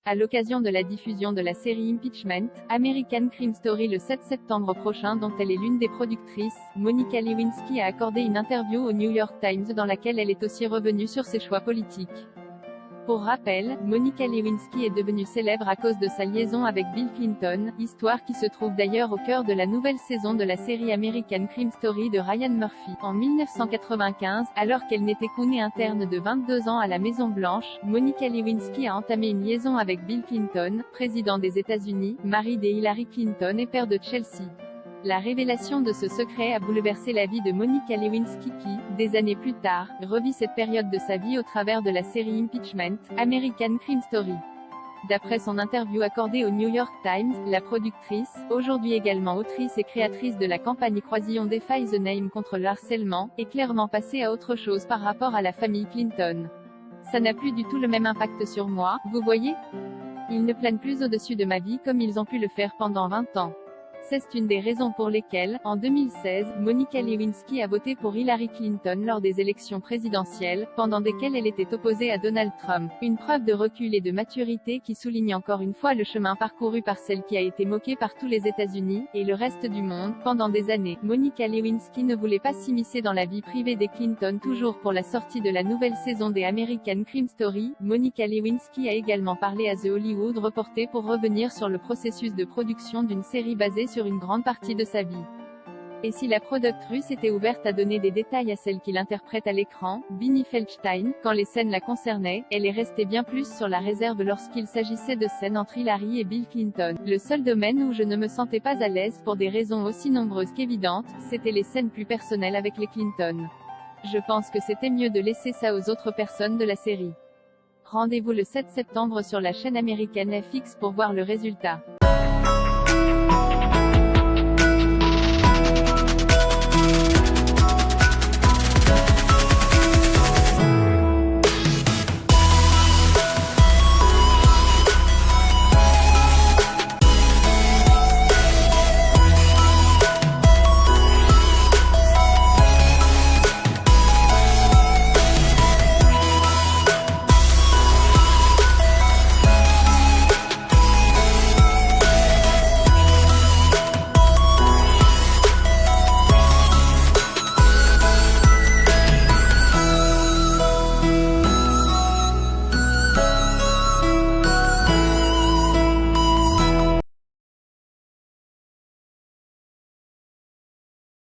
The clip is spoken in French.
À l'occasion de la diffusion de la série Impeachment, American Crime Story le 7 septembre prochain dont elle est l'une des productrices, Monica Lewinsky a accordé une interview au New York Times dans laquelle elle est aussi revenue sur ses choix politiques. Pour rappel, Monica Lewinsky est devenue célèbre à cause de sa liaison avec Bill Clinton, histoire qui se trouve d'ailleurs au cœur de la nouvelle saison de la série American Crime Story de Ryan Murphy. En 1995, alors qu'elle n'était qu'une interne de 22 ans à la Maison-Blanche, Monica Lewinsky a entamé une liaison avec Bill Clinton, président des États-Unis, mari d'Hillary Clinton et père de Chelsea. La révélation de ce secret a bouleversé la vie de Monica Lewinsky qui, des années plus tard, revit cette période de sa vie au travers de la série Impeachment, American Crime Story. D'après son interview accordée au New York Times, la productrice, aujourd'hui également autrice et créatrice de la campagne Croisillon Defy the Name contre le harcèlement, est clairement passée à autre chose par rapport à la famille Clinton. Ça n'a plus du tout le même impact sur moi, vous voyez? Ils ne planent plus au-dessus de ma vie comme ils ont pu le faire pendant 20 ans. C'est une des raisons pour lesquelles, en 2016, Monica Lewinsky a voté pour Hillary Clinton lors des élections présidentielles, pendant desquelles elle était opposée à Donald Trump. Une preuve de recul et de maturité qui souligne encore une fois le chemin parcouru par celle qui a été moquée par tous les États-Unis, et le reste du monde, pendant des années. Monica Lewinsky ne voulait pas s'immiscer dans la vie privée des Clinton toujours pour la sortie de la nouvelle saison des American Crime Story. Monica Lewinsky a également parlé à The Hollywood Reporter pour revenir sur le processus de production d'une série basée sur une grande partie de sa vie. Et si la productrice était ouverte à donner des détails à celle qui l'interprète à l'écran, Beanie Feldstein, quand les scènes la concernaient, elle est restée bien plus sur la réserve lorsqu'il s'agissait de scènes entre Hillary et Bill Clinton. Le seul domaine où je ne me sentais pas à l'aise pour des raisons aussi nombreuses qu'évidentes, c'était les scènes plus personnelles avec les Clinton. Je pense que c'était mieux de laisser ça aux autres personnes de la série. Rendez-vous le 7 septembre sur la chaîne américaine FX pour voir le résultat.